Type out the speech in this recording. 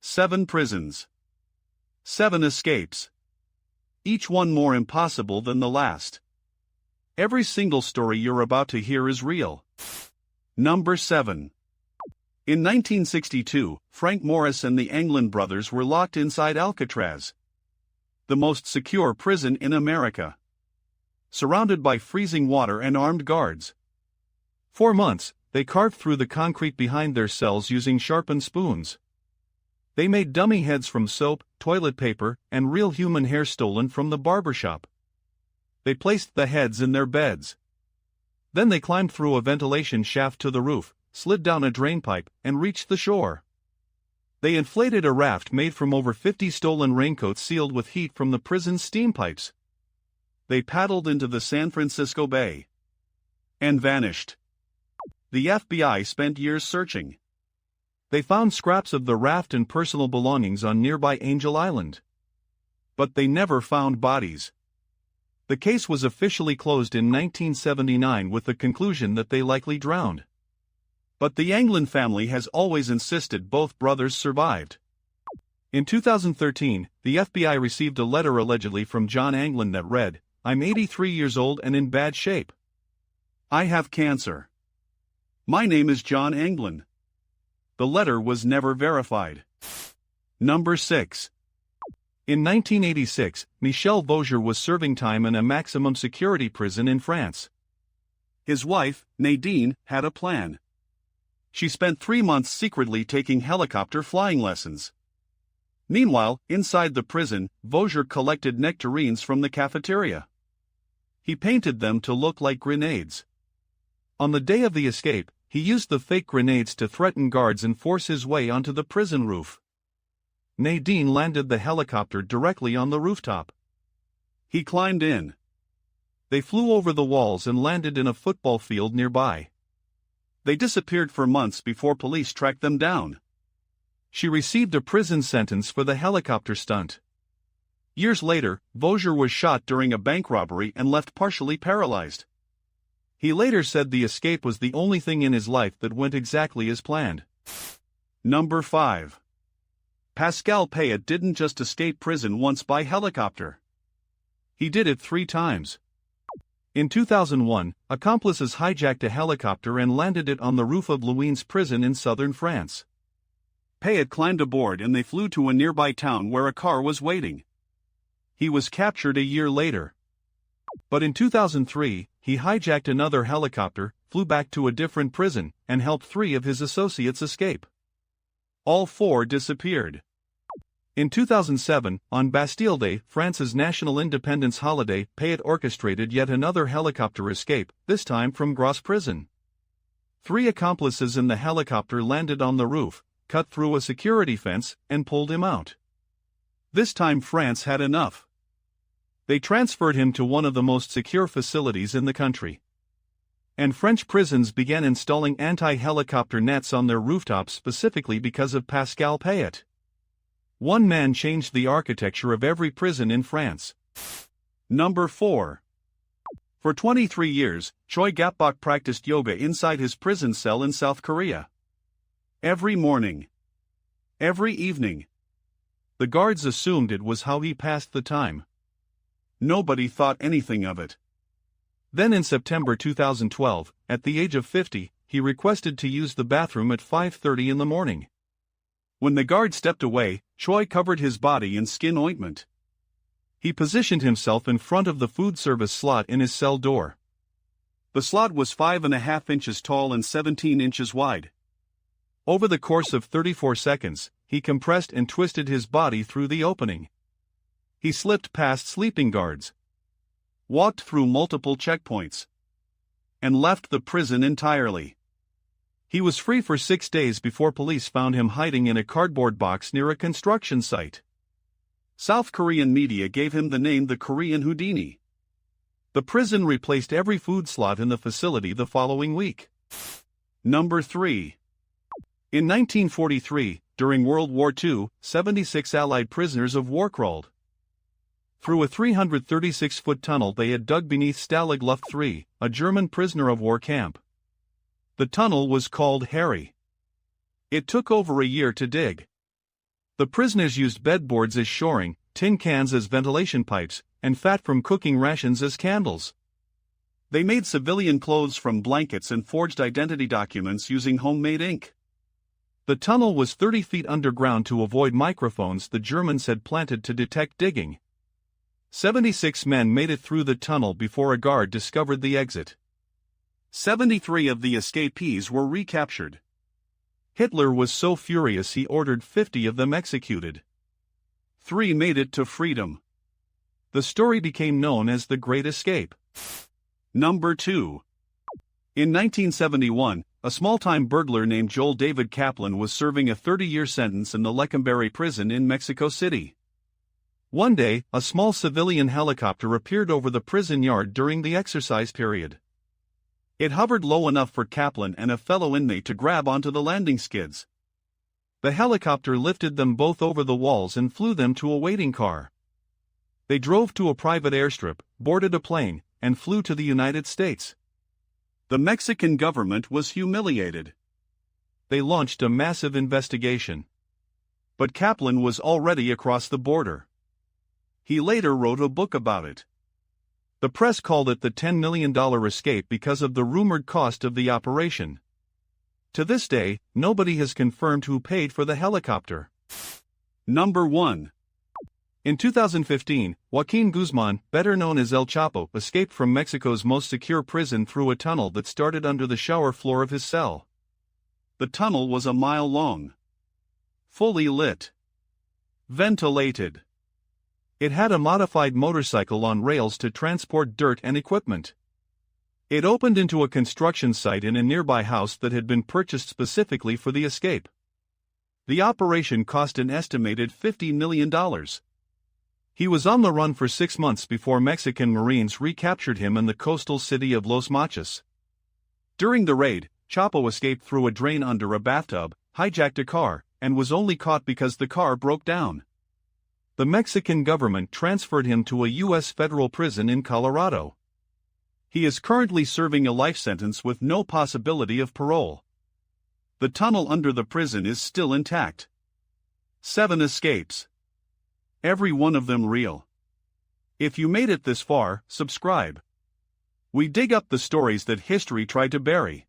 7 prisons. 7 escapes. Each one more impossible than the last. Every single story you're about to hear is real. Number 7. In 1962, Frank Morris and the Anglin brothers were locked inside Alcatraz, the most secure prison in America, surrounded by freezing water and armed guards. For months, they carved through the concrete behind their cells using sharpened spoons. They made dummy heads from soap, toilet paper, and real human hair stolen from the barbershop. They placed the heads in their beds. Then they climbed through a ventilation shaft to the roof, slid down a drainpipe, and reached the shore. They inflated a raft made from over 50 stolen raincoats sealed with heat from the prison's steam pipes. They paddled into the San Francisco Bay and vanished. The FBI spent years searching. They found scraps of the raft and personal belongings on nearby Angel Island. But they never found bodies. The case was officially closed in 1979 with the conclusion that they likely drowned. But the Anglin family has always insisted both brothers survived. In 2013, the FBI received a letter allegedly from John Anglin that read, "I'm 83 years old and in bad shape. I have cancer. My name is John Anglin." The letter was never verified. Number 6. In 1986, Michel Vosger was serving time in a maximum security prison in France. His wife, Nadine, had a plan. She spent 3 months secretly taking helicopter flying lessons. Meanwhile, inside the prison, Vosger collected nectarines from the cafeteria. He painted them to look like grenades. On the day of the escape, he used the fake grenades to threaten guards and force his way onto the prison roof. Nadine landed the helicopter directly on the rooftop. He climbed in. They flew over the walls and landed in a football field nearby. They disappeared for months before police tracked them down. She received a prison sentence for the helicopter stunt. Years later, Vosger was shot during a bank robbery and left partially paralyzed. He later said the escape was the only thing in his life that went exactly as planned. Number 5. Pascal Payet didn't just escape prison once by helicopter. He did it 3 times. In 2001, accomplices hijacked a helicopter and landed it on the roof of Louin's prison in southern France. Payet climbed aboard and they flew to a nearby town where a car was waiting. He was captured a year later. But in 2003, he hijacked another helicopter, flew back to a different prison, and helped 3 of his associates escape. All 4 disappeared. In 2007, on Bastille Day, France's national independence holiday, Payet orchestrated yet another helicopter escape, this time from Grasse prison. 3 accomplices in the helicopter landed on the roof, cut through a security fence, and pulled him out. This time France had enough. They transferred him to one of the most secure facilities in the country. And French prisons began installing anti-helicopter nets on their rooftops specifically because of Pascal Payet. One man changed the architecture of every prison in France. Number 4. For 23 years, Choi Gapbok practiced yoga inside his prison cell in South Korea. Every morning. Every evening. The guards assumed it was how he passed the time. Nobody thought anything of it. Then in September 2012, at the age of 50, he requested to use the bathroom at 5:30 in the morning. When the guard stepped away, Choi covered his body in skin ointment. He positioned himself in front of the food service slot in his cell door. The slot was 5.5 inches tall and 17 inches wide. Over the course of 34 seconds, he compressed and twisted his body through the opening. He slipped past sleeping guards, walked through multiple checkpoints, and left the prison entirely. He was free for 6 days before police found him hiding in a cardboard box near a construction site. South Korean media gave him the name the Korean Houdini. The prison replaced every food slot in the facility the following week. Number 3. In 1943, during World War II, 76 Allied prisoners of war crawled through a 336-foot tunnel they had dug beneath Stalag Luft III, a German prisoner of war camp. The tunnel was called Harry. It took over a year to dig. The prisoners used bedboards as shoring, tin cans as ventilation pipes, and fat from cooking rations as candles. They made civilian clothes from blankets and forged identity documents using homemade ink. The tunnel was 30 feet underground to avoid microphones the Germans had planted to detect digging. 76 men made it through the tunnel before a guard discovered the exit. 73 of the escapees were recaptured. Hitler was so furious he ordered 50 of them executed. 3 made it to freedom. The story became known as the Great Escape. Number 2. In 1971, a small-time burglar named Joel David Kaplan was serving a 30-year sentence in the Lecumberri prison in Mexico City. One day, a small civilian helicopter appeared over the prison yard during the exercise period. It hovered low enough for Kaplan and a fellow inmate to grab onto the landing skids. The helicopter lifted them both over the walls and flew them to a waiting car. They drove to a private airstrip, boarded a plane, and flew to the United States. The Mexican government was humiliated. They launched a massive investigation. But Kaplan was already across the border. He later wrote a book about it. The press called it the $10 million escape because of the rumored cost of the operation. To this day, nobody has confirmed who paid for the helicopter. Number 1. In 2015, Joaquin Guzman, better known as El Chapo, escaped from Mexico's most secure prison through a tunnel that started under the shower floor of his cell. The tunnel was a mile long. Fully lit. Ventilated. It had a modified motorcycle on rails to transport dirt and equipment. It opened into a construction site in a nearby house that had been purchased specifically for the escape. The operation cost an estimated $50 million. He was on the run for 6 months before Mexican Marines recaptured him in the coastal city of Los Mochis. During the raid, Chapo escaped through a drain under a bathtub, hijacked a car, and was only caught because the car broke down. The Mexican government transferred him to a U.S. federal prison in Colorado. He is currently serving a life sentence with no possibility of parole. The tunnel under the prison is still intact. 7 escapes. Every one of them real. If you made it this far, subscribe. We dig up the stories that history tried to bury.